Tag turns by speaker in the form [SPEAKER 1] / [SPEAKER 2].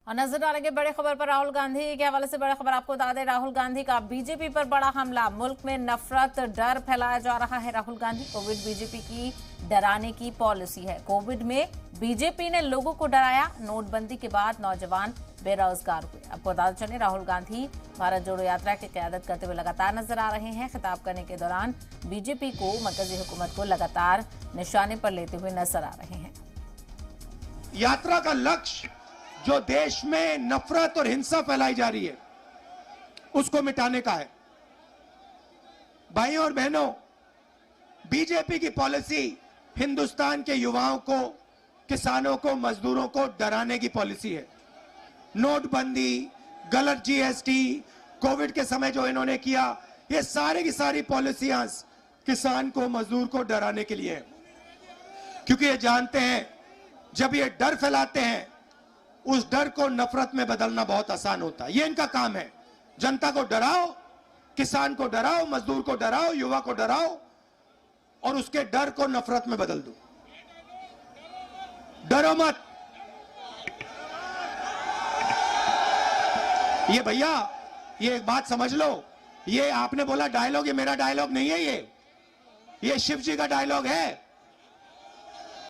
[SPEAKER 1] और नजर डालेंगे बड़ी खबर पर। राहुल गांधी के हवाले से बड़ी खबर आपको बता दें, राहुल गांधी का बीजेपी पर बड़ा हमला। मुल्क में नफरत डर फैलाया जा रहा है। राहुल गांधी कोविड बीजेपी की डराने की पॉलिसी है। कोविड में बीजेपी ने लोगों को डराया। नोटबंदी के बाद नौजवान बेरोजगार हुए। आपको बताते चले, राहुल गांधी भारत जोड़ो यात्रा की क़यादत करते हुए लगातार नजर आ रहे हैं। खिताब करने के दौरान बीजेपी को, मरकजी हुकूमत को लगातार निशाने पर लेते हुए नजर आ रहे हैं।
[SPEAKER 2] यात्रा का लक्ष्य जो देश में नफरत और हिंसा फैलाई जा रही है उसको मिटाने का है। भाइयों और बहनों, बीजेपी की पॉलिसी हिंदुस्तान के युवाओं को, किसानों को, मजदूरों को डराने की पॉलिसी है। नोटबंदी, गलत जीएसटी, कोविड के समय जो इन्होंने किया, ये सारी की सारी पॉलिसियां किसान को, मजदूर को डराने के लिए है। क्योंकि ये जानते हैं जब ये डर फैलाते हैं, उस डर को नफरत में बदलना बहुत आसान होता है। ये इनका काम है। जनता को डराओ, किसान को डराओ, मजदूर को डराओ, युवा को डराओ और उसके डर को नफरत में बदल दो। डरो मत। ये भैया, ये एक बात समझ लो, ये आपने बोला डायलॉग, ये मेरा डायलॉग नहीं है। ये शिव जी का डायलॉग है।